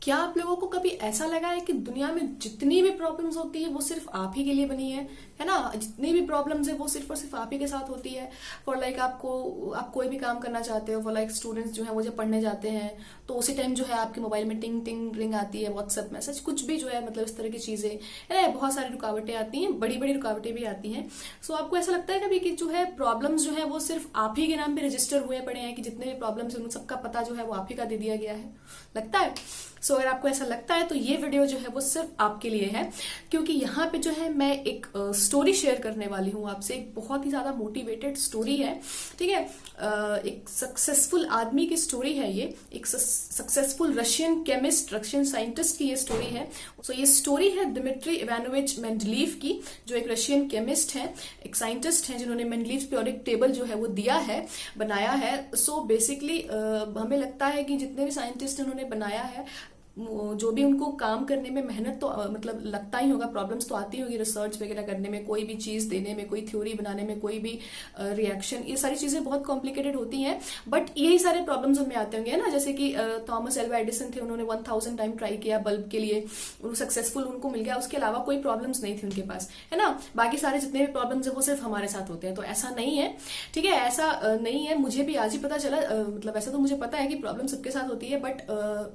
क्या आप लोगों को कभी ऐसा लगा है कि दुनिया में जितनी भी प्रॉब्लम्स होती है वो सिर्फ आप ही के लिए बनी है ना? जितनी भी प्रॉब्लम्स है वो सिर्फ और सिर्फ आप ही के साथ होती है। फॉर लाइक आप कोई भी काम करना चाहते हो, फॉर लाइक स्टूडेंट्स जो है वो जब पढ़ने जाते हैं तो उसी टाइम जो है आपके मोबाइल में टिंग टिंग रिंग आती है, व्हाट्सएप मैसेज, कुछ भी जो है मतलब इस तरह की चीजें है ना, बहुत सारी रुकावटें आती हैं, बड़ी बड़ी रुकावटें भी आती हैं। सो आपको ऐसा लगता है कभी कि जो है प्रॉब्लम्स जो है वो सिर्फ आप ही के नाम पे रजिस्टर हुए पड़े हैं, कि जितने भी प्रॉब्लम्स हैं उन सबका पता जो है वो आप ही का दे दिया गया है? लगता है? सो अगर आपको ऐसा लगता है तो ये वीडियो जो है वो सिर्फ आपके लिए है, क्योंकि यहाँ पे जो है मैं एक स्टोरी शेयर करने वाली हूँ आपसे। एक बहुत ही ज्यादा मोटिवेटेड स्टोरी है, ठीक है। एक सक्सेसफुल आदमी की स्टोरी है ये, एक successful Russian chemist, Russian scientist की ये स्टोरी है। सो ये स्टोरी है दिमित्री इवानोविच मेंडलीव की, जो एक रशियन केमिस्ट है, एक साइंटिस्ट है, जिन्होंने मेंडलीव पीरियोडिक टेबल जो है वो दिया है, बनाया है। सो बेसिकली हमें लगता है कि जितने भी साइंटिस्ट उन्होंने बनाया है, जो भी उनको काम करने में मेहनत तो मतलब लगता ही होगा, प्रॉब्लम्स तो आती होगी रिसर्च वगैरह करने में, कोई भी चीज देने में, कोई थ्योरी बनाने में, कोई भी रिएक्शन, ये सारी चीजें बहुत कॉम्प्लिकेटेड होती हैं। बट यही सारे प्रॉब्लम्स उनमें आते होंगे ना, जैसे कि थॉमस एल्वा एडिसन थे, उन्होंने 1000 टाइम ट्राई किया बल्ब के लिए, सक्सेसफुल उनको मिल गया, उसके अलावा कोई प्रॉब्लम्स नहीं थी उनके पास, है ना। बाकी सारे जितने भी प्रॉब्लम्स है वो सिर्फ हमारे साथ होते हैं, तो ऐसा नहीं है, ठीक है, ऐसा नहीं है। मुझे भी आज ही पता चला, मतलब ऐसा तो मुझे पता है कि प्रॉब्लम सबके साथ होती है, बट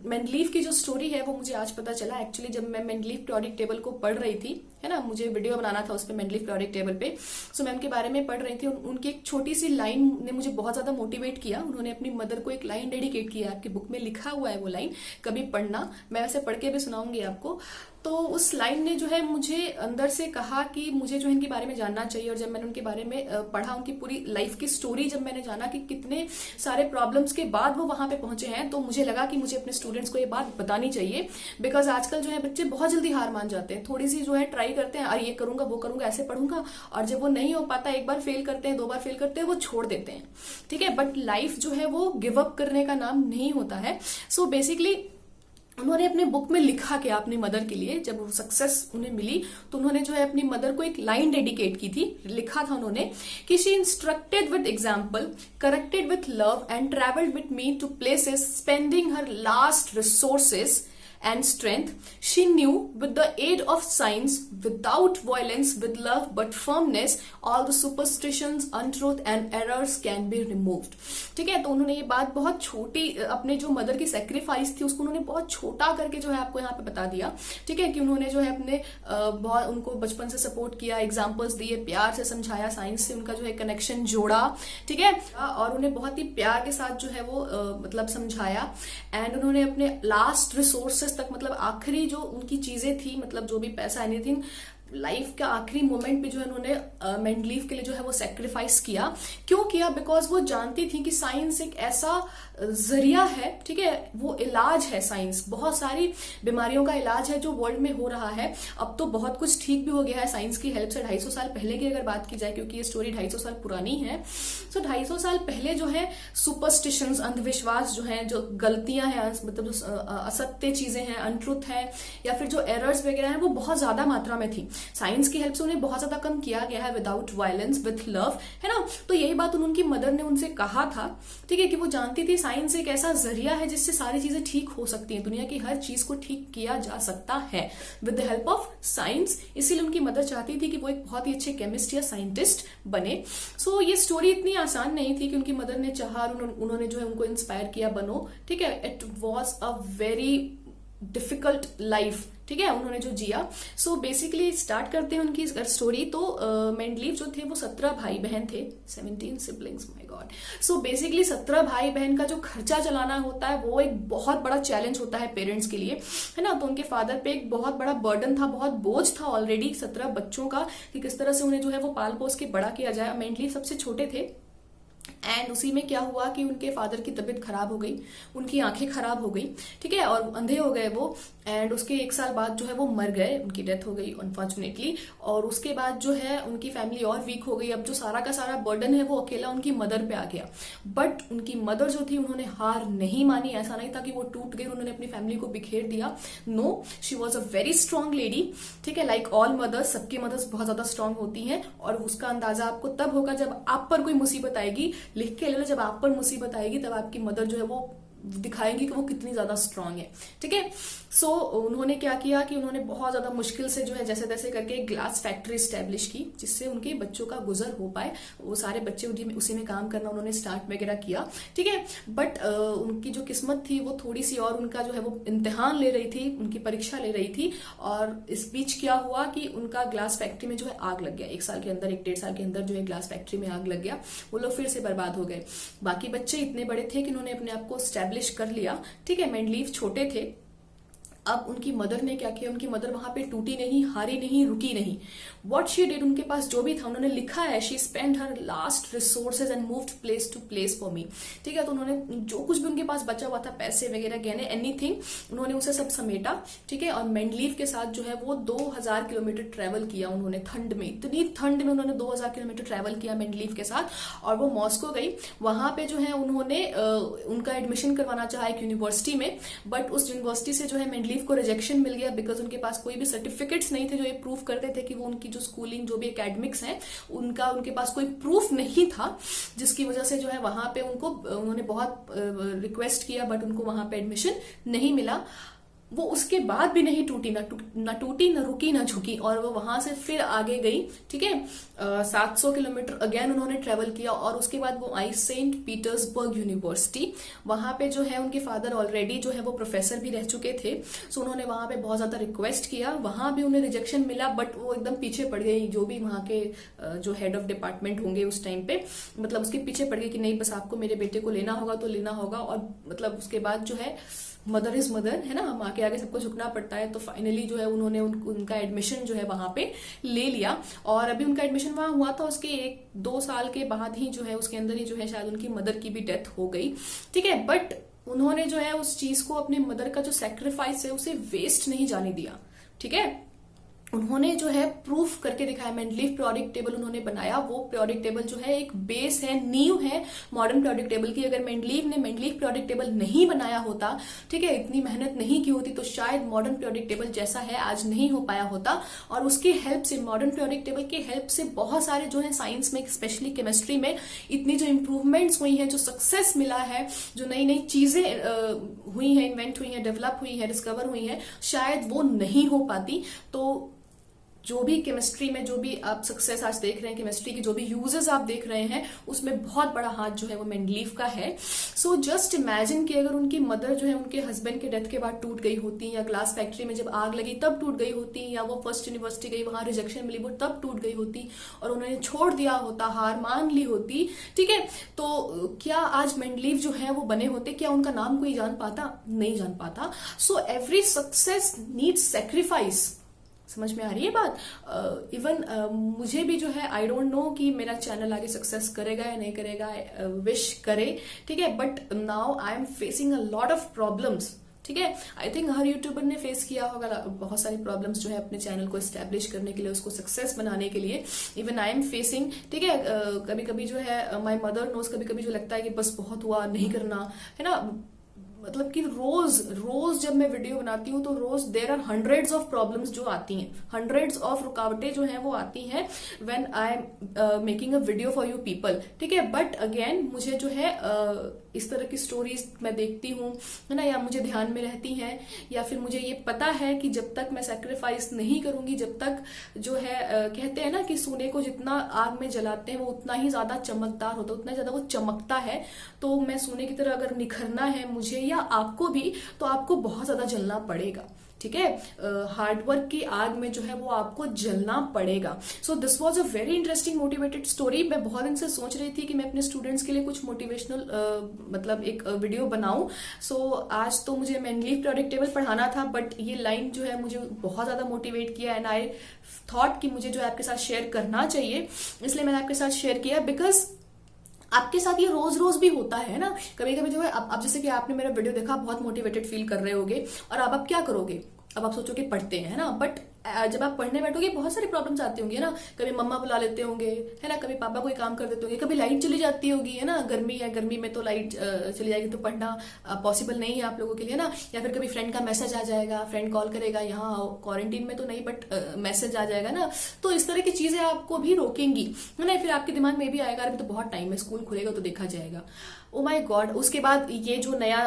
मेंडलीव की जो स्टोरी है वो मुझे आज पता चला। एक्चुअली जब मैं मेंडलीव पीरियोडिक टेबल को पढ़ रही थी, है ना, मुझे वीडियो बनाना था उस पर मेंडलीव पीरियोडिक टेबल पे, सो मैं उनके बारे में पढ़ रही थी। उनकी एक छोटी सी लाइन ने मुझे बहुत ज्यादा मोटिवेट किया। उन्होंने अपनी मदर को एक लाइन डेडिकेट किया, आपकी बुक में लिखा हुआ है वो लाइन, कभी पढ़ना, मैं वैसे पढ़ के भी सुनाऊंगी आपको। तो उस लाइन ने जो है मुझे अंदर से कहा कि मुझे जो इनके बारे में जानना चाहिए। और जब मैंने उनके बारे में पढ़ा, उनकी पूरी लाइफ की स्टोरी जब मैंने जाना कि कितने सारे प्रॉब्लम्स के बाद वो वहां पे पहुंचे हैं, तो मुझे लगा कि मुझे अपने स्टूडेंट्स को ये बात बतानी चाहिए। बिकॉज आजकल जो है बच्चे बहुत जल्दी हार मान जाते हैं, थोड़ी सी जो है ट्राई करते हैं, अरे ये करूंगा वो करूंगा ऐसे पढ़ूंगा, और जब वो नहीं हो पाता, एक बार फेल करते हैं, 2 बार फेल करते हैं, वो छोड़ देते हैं, ठीक है। बट लाइफ जो है वो गिव अप करने का नाम नहीं होता है। सो बेसिकली उन्होंने अपने बुक में लिखा क्या अपनी मदर के लिए, जब वो सक्सेस उन्हें मिली तो उन्होंने जो है अपनी मदर को एक लाइन डेडिकेट की थी। लिखा था उन्होंने कि she instructed with example, corrected with love and travelled with me to places, spending her last resources and strength. She knew with the aid of science, without violence, with love but firmness, all the superstitions, untruth and errors can be removed. ठीक है, तो उन्होंने ये बात बहुत छोटी, अपने जो मदर की सेक्रीफाइस थी उसको उन्होंने बहुत छोटा करके जो है आपको यहाँ पे बता दिया, ठीक है, कि उन्होंने जो है अपने बहुत उनको बचपन से सपोर्ट किया, एग्जाम्पल्स दिए, प्यार से समझाया, साइंस से उनका जो है कनेक्शन जोड़ा, ठीक है, और उन्हें बहुत ही प्यार के साथ जो है वो मतलब समझाया। एंड उन्होंने अपने लास्ट रिसोर्सेस तक, मतलब आखिरी जो उनकी चीजें थी, मतलब जो भी पैसा, एनीथिंग, लाइफ का आखिरी मोमेंट पे जो है उन्होंने मेंडलीव के लिए जो है वो सेक्रीफाइस किया। क्यों किया? बिकॉज वो जानती थी कि साइंस एक ऐसा जरिया है, ठीक है, वो इलाज है, साइंस बहुत सारी बीमारियों का इलाज है जो वर्ल्ड में हो रहा है। अब तो बहुत कुछ ठीक भी हो गया है साइंस की हेल्प से। 250 साल पहले की अगर बात की जाए, क्योंकि ये स्टोरी 250 साल पुरानी है, सो 250 साल पहले जो है सुपरस्टिशंस, अंधविश्वास जो है, जो गलतियां हैं, मतलब जो असत्य चीजें हैं, अनट्रुथ है, या फिर जो एरर्स वगैरह हैं, वो बहुत ज्यादा मात्रा में थी। साइंस की हेल्प से उन्हें बहुत ज्यादा कम किया गया है, विदाउट वायलेंस, विथ लव, है ना। तो यही बात उनकी मदर ने उनसे कहा था, ठीक है, कि वो जानती थी साइंस एक ऐसा जरिया है जिससे सारी चीजें ठीक हो सकती हैं, दुनिया की हर चीज को ठीक किया जा सकता है with the help of science. इसीलिए उनकी मदर चाहती थी कि वो एक बहुत ही अच्छे केमिस्ट या साइंटिस्ट बने। सो ये स्टोरी इतनी आसान नहीं थी कि उनकी मदर ने चाहा और उन्होंने जो है उनको इंस्पायर किया, बनो, ठीक है। It was a very difficult life, ठीक है, उन्होंने जो जिया। सो बेसिकली स्टार्ट करते हैं उनकी स्टोरी। तो मेंडलीव जो थे वो 17 भाई बहन थे, 17 siblings, my God. So basically 17 भाई बहन का जो खर्चा चलाना होता है वो एक बहुत बड़ा चैलेंज होता है पेरेंट्स के लिए, है ना। तो उनके फादर पे एक बहुत बड़ा बर्डन था, बहुत बोझ था ऑलरेडी 17 बच्चों का, कि किस तरह से उन्हें जो है वो पाल पोस के बड़ा किया जाए। मेंडलीव सबसे छोटे थे। एंड उसी में क्या हुआ कि उनके फादर की तबीयत खराब हो गई, उनकी आंखें खराब हो गई, ठीक है, और अंधे हो गए वो। एंड उसके 1 साल बाद जो है वो मर गए, उनकी डेथ हो गई अनफॉर्चुनेटली। और उसके बाद जो है उनकी फैमिली और वीक हो गई। अब जो सारा का सारा बर्डन है वो अकेला उनकी मदर पे आ गया। बट उनकी मदर जो थी उन्होंने हार नहीं मानी। ऐसा नहीं था कि वो टूट गई, उन्होंने अपनी फैमिली को बिखेर दिया। No, she was a very strong lady, ठीक है, लाइक ऑल मदर्स। सबकी मदर्स बहुत ज्यादा स्ट्रांग होती हैं, और उसका अंदाजा आपको तब होगा जब आप पर कोई मुसीबत आएगी। लिख के ले लो, जब आप पर मुसीबत आएगी तब आपकी मदर जो है वो दिखाएंगी कि वो कितनी ज्यादा स्ट्रांग है। ठीक है, सो उन्होंने क्या किया कि उन्होंने बहुत ज्यादा मुश्किल से जो है जैसे तैसे करके एक ग्लास फैक्ट्री स्टैब्लिश की, जिससे उनके बच्चों का गुजर हो पाए। वो सारे बच्चे उसी में काम करना उन्होंने स्टार्ट वगैरह किया। ठीक है, बट उनकी जो किस्मत थी वो थोड़ी सी, और उनका जो है वो इम्तिहान ले रही थी, उनकी परीक्षा ले रही थी, और इस बीच क्या हुआ कि उनका ग्लास फैक्ट्री में जो है आग लग गया। 1 साल के अंदर, 1 डेढ़ साल के अंदर जो है ग्लास फैक्ट्री में आग लग गया। वो लोग फिर से बर्बाद हो गए। बाकी बच्चे इतने बड़े थे कि उन्होंने अपने आप को स्टैब्लिश कर लिया। ठीक है, मेंडलीव छोटे थे। अब उनकी मदर ने क्या किया, उनकी मदर वहां पे टूटी नहीं, हारी नहीं, रुकी नहीं। व्हाट शी डिड, उनके पास जो भी था उन्होंने लिखा है, she spend her last resources and moved place to place for me. ठीक है, तो उन्होंने जो कुछ भी उनके पास बचा हुआ था, पैसे वगैरह, गहने, एनीथिंग, उन्होंने उसे सब समेटा। ठीक है, और मेंडलीव के साथ जो है वो 2000 किलोमीटर ट्रेवल किया उन्होंने। ठंड में, इतनी ठंड में उन्होंने 2000 किलोमीटर ट्रेवल किया मेंडलीव के साथ, और वो मॉस्को गई। वहां पे जो है उन्होंने उनका एडमिशन करवाना चाहा एक यूनिवर्सिटी में, बट उस यूनिवर्सिटी से जो है मेंडलीव को रिजेक्शन मिल गया, बिकॉज उनके पास कोई भी सर्टिफिकेट्स नहीं थे जो ये प्रूफ करते थे कि वो उनकी जो स्कूलिंग, जो भी एकेडमिक्स हैं, उनके पास कोई प्रूफ नहीं था, जिसकी वजह से जो है वहां पे उन्होंने बहुत रिक्वेस्ट किया, बट उनको वहां पे एडमिशन नहीं मिला। वो उसके बाद भी नहीं टूटी, ना टूटी, ना रुकी, ना झुकी, और वो वहां से फिर आगे गई। ठीक है, 700 किलोमीटर अगेन उन्होंने ट्रेवल किया, और उसके बाद वो आई सेंट पीटर्सबर्ग यूनिवर्सिटी। वहां पे जो है उनके फादर ऑलरेडी जो है वो प्रोफेसर भी रह चुके थे। सो उन्होंने वहां पे बहुत ज्यादा रिक्वेस्ट किया, वहां भी उन्हें रिजेक्शन मिला, बट वो एकदम पीछे पड़ गई। जो भी वहां के जो हेड ऑफ डिपार्टमेंट होंगे उस टाइम पे, मतलब उसके पीछे पड़ गई कि नहीं, बस आपको मेरे बेटे को लेना होगा तो लेना होगा। और मतलब उसके बाद जो है मदर इज मदर, है ना, माँ के आगे सबको झुकना पड़ता है। तो फाइनली जो है उन्होंने उनका एडमिशन जो है वहां पे ले लिया, और अभी उनका एडमिशन वहां हुआ था, उसके 1-2 साल के बाद ही जो है, उसके अंदर ही जो है शायद उनकी मदर की भी डेथ हो गई। ठीक है, बट उन्होंने जो है उस चीज को, अपनी मदर का जो सेक्रीफाइस है उसे वेस्ट नहीं जाने दिया। ठीक है, उन्होंने जो है प्रूफ करके दिखाया। मेंडलीव पीरियोडिक टेबल उन्होंने बनाया। वो पीरियोडिक टेबल जो है एक बेस है, नींव है मॉडर्न पीरियोडिक टेबल की। अगर मेंडलीव ने मेंडलीव पीरियोडिक टेबल नहीं बनाया होता, ठीक है, इतनी मेहनत नहीं की होती, तो शायद मॉडर्न पीरियोडिक टेबल जैसा है आज नहीं हो पाया होता। और उसकी हेल्प से, मॉडर्न पीरियोडिक टेबल की हेल्प से बहुत सारे जो है साइंस में, स्पेशली केमिस्ट्री में, इतनी जो इंप्रूवमेंट्स हुई हैं, जो सक्सेस मिला है, जो नई नई चीजें हुई हैं, इन्वेंट हुई हैं, डेवलप हुई है, डिस्कवर हुई है, शायद वो नहीं हो पाती। तो जो भी केमिस्ट्री में जो भी आप सक्सेस आज देख रहे हैं, केमिस्ट्री की जो भी यूजेस आप देख रहे हैं, उसमें बहुत बड़ा हाथ जो है वो मेंडलीव का है। सो जस्ट इमेजिन कि अगर उनकी मदर जो है उनके हस्बैंड के डेथ के बाद टूट गई होती, या ग्लास फैक्ट्री में जब आग लगी तब टूट गई होती, या वो फर्स्ट यूनिवर्सिटी गई, वहां रिजेक्शन मिली, वो तब टूट गई होती, और उन्होंने छोड़ दिया होता, हार मान ली होती। ठीक है, तो क्या आज मेंडलीव जो है वो बने होते? क्या उनका नाम कोई जान पाता? नहीं जान पाता। So every success needs sacrifice. समझ में आ रही है बात? इवन मुझे भी जो है, आई डोंट नो कि मेरा चैनल आगे सक्सेस करेगा या नहीं करेगा, विश करे, ठीक है, but now I am facing a lot of problems. ठीक है, आई थिंक हर यूट्यूबर ने फेस किया होगा बहुत सारी प्रॉब्लम्स जो है अपने चैनल को एस्टेब्लिश करने के लिए, उसको सक्सेस बनाने के लिए। इवन आई एम फेसिंग, ठीक है, कभी कभी जो है माय मदर नोज, कभी कभी जो लगता है कि बस बहुत हुआ, नहीं करना, है ना। मतलब कि रोज जब मैं वीडियो बनाती हूँ तो रोज there are hundreds of problems जो आती हैं, हंड्रेड्स ऑफ रुकावटें जो हैं वो आती हैं when I am making a video for you people. ठीक है, बट अगेन मुझे जो है इस तरह की स्टोरीज मैं देखती हूँ, है ना, या मुझे ध्यान में रहती हैं, या फिर मुझे ये पता है कि जब तक मैं सेक्रीफाइस नहीं करूंगी, जब तक जो है कहते हैं ना कि सोने को जितना आग में जलाते हैं वो उतना ही ज्यादा चमकदार होता है, उतना ज्यादा वो चमकता है। तो मैं सोने की तरह अगर निखरना है मुझे या आपको भी, तो आपको बहुत ज्यादा जलना पड़ेगा। ठीक है, हार्डवर्क की आग में जो है वो आपको जलना पड़ेगा। So this was a very interesting motivated story. मैं बहुत दिन से सोच रही थी कि मैं अपने स्टूडेंट्स के लिए कुछ मोटिवेशनल मतलब एक वीडियो बनाऊं। सो आज तो मुझे मेंडलीव पीरियोडिक टेबल पढ़ाना था, बट ये लाइन जो है मुझे बहुत ज्यादा मोटिवेट किया, एंड आई थॉट कि मुझे जो है आपके साथ शेयर करना चाहिए, इसलिए मैंने आपके साथ शेयर किया। बिकॉज आपके साथ ये रोज रोज भी होता है ना, कभी कभी जो है अब जैसे कि आपने मेरा वीडियो देखा, बहुत मोटिवेटेड फील कर रहे होगे, और अब आप क्या करोगे? अब आप सोचोगे पढ़ते हैं, है ना, बट जब आप पढ़ने बैठोगे बहुत सारी प्रॉब्लम्स आती होंगी, है ना। कभी मम्मा बुला लेते होंगे, है ना, कभी पापा कोई काम कर देते होंगे, कभी लाइट चली जाती होगी, है ना, गर्मी है, गर्मी में तो लाइट चली जाएगी तो पढ़ना पॉसिबल नहीं है आप लोगों के लिए ना। या फिर कभी फ्रेंड का मैसेज आ जाएगा, फ्रेंड कॉल करेगा, यहाँ क्वारंटीन में तो नहीं बट मैसेज आ जाएगा ना, तो इस तरह की चीजें आपको भी रोकेंगी, है ना। फिर आपके दिमाग में भी आएगा अभी तो बहुत टाइम है, स्कूल खुलेगा तो देखा जाएगा। Oh my God. उसके बाद ये जो नया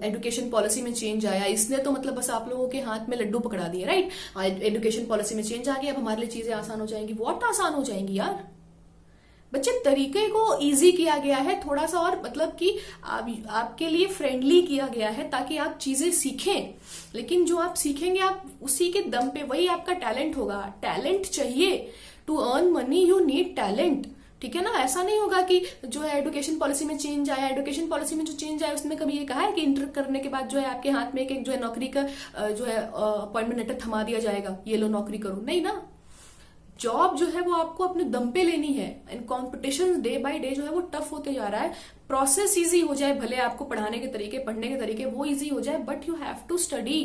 एजुकेशन पॉलिसी में चेंज आया, इसने तो मतलब बस आप लोगों के हाथ में लड्डू पकड़ा दिए, राइट। एजुकेशन पॉलिसी में चेंज आ गया, अब हमारे लिए चीजें आसान हो जाएंगी। बहुत आसान हो जाएंगी यार बच्चे, तरीके को इजी किया गया है थोड़ा सा, और मतलब कि आपके लिए फ्रेंडली किया गया है ताकि आप चीजें सीखें। लेकिन जो आप सीखेंगे आप उसी के दम पे, वही आपका टैलेंट होगा। टैलेंट चाहिए to earn money, you need talent, ठीक है ना। ऐसा नहीं होगा कि जो है एजुकेशन पॉलिसी में चेंज आया, एजुकेशन पॉलिसी में जो चेंज आया उसने कभी ये कहा है कि इंटर करने के बाद जो है आपके हाथ में एक जो है नौकरी का जो है अपॉइंटमेंट लेटर थमा दिया जाएगा, ये लो नौकरी करो, नहीं ना। जॉब जो है वो आपको अपने दम पे लेनी है, and competition day by day जो है वो टफ होते जा रहा है। प्रोसेस इजी हो जाए, भले आपको पढ़ाने के तरीके, पढ़ने के तरीके वो इजी हो जाए, but you have to study.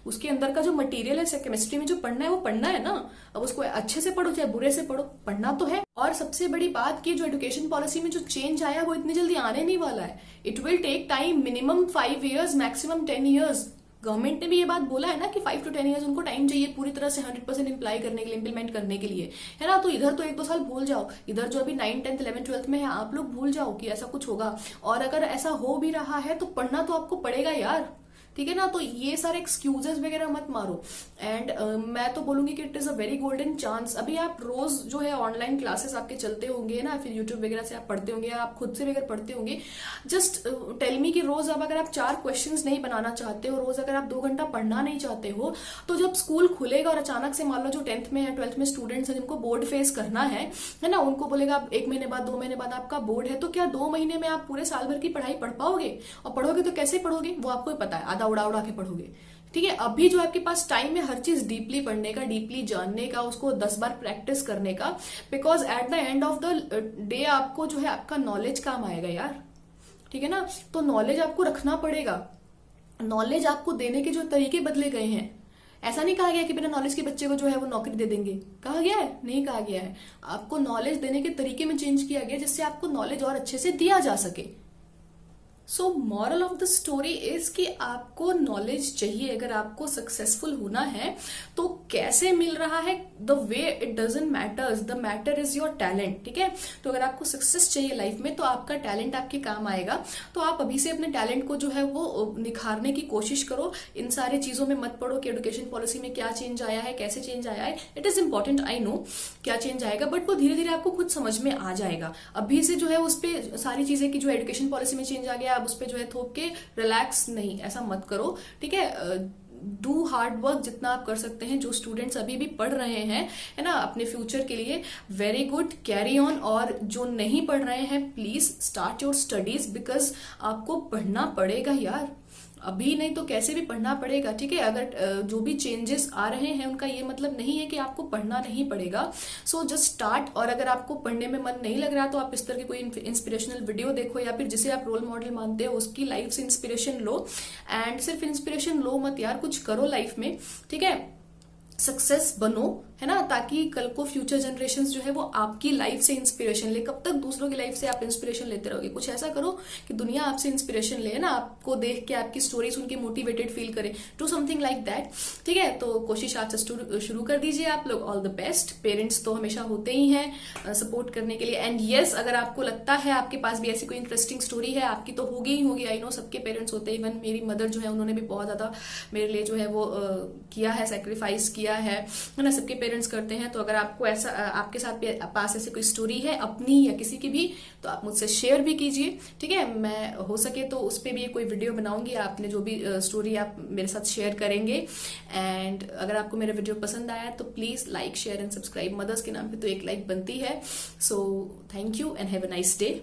उसके अंदर का जो मटेरियल है केमिस्ट्री में जो पढ़ना है वो पढ़ना है ना। अब उसको अच्छे से पढ़ो चाहे बुरे से पढ़ो, पढ़ना तो है। और सबसे बड़ी बात की जो एजुकेशन पॉलिसी में जो चेंज आया वो इतनी जल्दी आने नहीं वाला है। It will take time, minimum 5 years, maximum 10 years। Government ने भी ये बात बोला है ना कि 5 to 10 years उनको टाइम चाहिए पूरी तरह से 100% इम्प्लाई करने के लिए, इम्प्लीमेंट करने के लिए, है ना। तो इधर तो 1-2 साल भूल जाओ, इधर जो अभी 9th 10th 11th 12th में है आप लोग भूल जाओ कि ऐसा कुछ होगा। और अगर ऐसा हो भी रहा है तो पढ़ना तो आपको पड़ेगा यार, ठीक है ना। तो ये सारे एक्सक्यूजेस वगैरह मत मारो। एंड मैं तो बोलूंगी कि it is a very golden chance. अभी आप रोज जो है ऑनलाइन क्लासेस आपके चलते होंगे ना, फिर यूट्यूब वगैरह से आप पढ़ते होंगे, आप खुद से भी अगर पढ़ते होंगे, जस्ट टेल मी कि रोज अब अगर आप 4 क्वेश्चंस नहीं बनाना चाहते हो, रोज अगर आप 2 घंटा पढ़ना नहीं चाहते हो, तो जब स्कूल खुलेगा और अचानक से मान लो जो 10th में या 12th में स्टूडेंट्स हैं जिनको बोर्ड फेस करना है ना, उनको बोलेगा आप 1 महीने बाद 2 महीने बाद आपका बोर्ड है, तो क्या 2 महीने में आप पूरे साल भर की पढ़ाई पढ़ पाओगे? और पढ़ोगे तो कैसे पढ़ोगे वो आपको ही पता है, आधा उड़ा उड़ा के पढ़ोगे, ठीक है। अभी जो आपके पास टाइम है हर चीज डीपली पढ़ने का, डीपली जानने का, उसको 10 बार प्रैक्टिस करने का, because at the end of the day आपको जो है आपका नॉलेज काम आएगा यार, ठीक है ना। तो नॉलेज आपको रखना पड़ेगा। नॉलेज आपको देने के जो तरीके बदले गए हैं, ऐसा नहीं कहा गया कि बिना नॉलेज के बच्चे को जो है वो नौकरी दे देंगे, कहा गया है? नहीं कहा गया है। आपको नॉलेज देने के तरीके में चेंज किया गया जिससे आपको नॉलेज और अच्छे से दिया जा सके। So moral of the story is कि आपको नॉलेज चाहिए। अगर आपको सक्सेसफुल होना है तो कैसे मिल रहा है, the way it doesn't matters, the matter is your talent, ठीक है। तो अगर आपको सक्सेस चाहिए लाइफ में तो आपका टैलेंट आपके काम आएगा। तो आप अभी से अपने टैलेंट को जो है वो निखारने की कोशिश करो। इन सारी चीजों में मत पड़ो कि एजुकेशन पॉलिसी में क्या चेंज आया है, कैसे चेंज आया है। It is important, I know क्या चेंज आएगा, बट वो धीरे धीरे आपको खुद समझ में आ जाएगा। अभी से जो है उस पर सारी चीजें की जो एजुकेशन पॉलिसी में चेंज आ गया आप उस पर जो है थोप के रिलैक्स नहीं, ऐसा मत करो, ठीक है। डू हार्ड वर्क जितना आप कर सकते हैं। जो स्टूडेंट्स अभी भी पढ़ रहे हैं, है ना, अपने फ्यूचर के लिए, वेरी गुड, कैरी ऑन। और जो नहीं पढ़ रहे हैं please start your studies, because आपको पढ़ना पड़ेगा यार, अभी नहीं तो कैसे भी पढ़ना पड़ेगा, ठीक है। अगर जो भी चेंजेस आ रहे हैं उनका ये मतलब नहीं है कि आपको पढ़ना नहीं पड़ेगा। So just start. और अगर आपको पढ़ने में मन नहीं लग रहा तो आप इस तरह की कोई इंस्पिरेशनल वीडियो देखो, या फिर जिसे आप रोल मॉडल मानते हो उसकी लाइफ से इंस्पिरेशन लो। एंड सिर्फ इंस्पिरेशन लो मत यार, कुछ करो लाइफ में, ठीक है। सक्सेस बनो, है ना, ताकि कल को फ्यूचर जनरेशन जो है वो आपकी लाइफ से इंस्पिरेशन ले। कब तक दूसरों की लाइफ से आप इंस्पिरेशन लेते रहोगे? कुछ ऐसा करो कि दुनिया आपसे इंस्पिरेशन ले, ना, आपको देख के आपकी स्टोरी सुन के मोटिवेटेड फील करे। डू समथिंग लाइक दैट, ठीक है। तो कोशिश आज से शुरू कर दीजिए आप लोग। All the best. पेरेंट्स तो हमेशा होते ही हैं सपोर्ट करने के लिए। एंड येस, अगर आपको लगता है आपके पास भी ऐसी कोई इंटरेस्टिंग स्टोरी है, आपकी तो होगी ही होगी, आई नो सबके पेरेंट्स होते हैं। इवन मेरी मदर जो है उन्होंने भी बहुत ज्यादा मेरे लिए जो है वो किया है, सेक्रीफाइस किया है ना, सबके पेरेंट्स करते हैं। तो अगर आपको ऐसा आपके साथ पास ऐसी कोई स्टोरी है अपनी या किसी की भी, तो आप मुझसे शेयर भी कीजिए, ठीक है। मैं हो सके तो उस पर भी कोई वीडियो बनाऊंगी, आपने जो भी स्टोरी आप मेरे साथ शेयर करेंगे। एंड अगर आपको मेरा वीडियो पसंद आया तो please like, share and subscribe. Mothers के नाम पे तो एक लाइक बनती है। So thank you and have a nice day.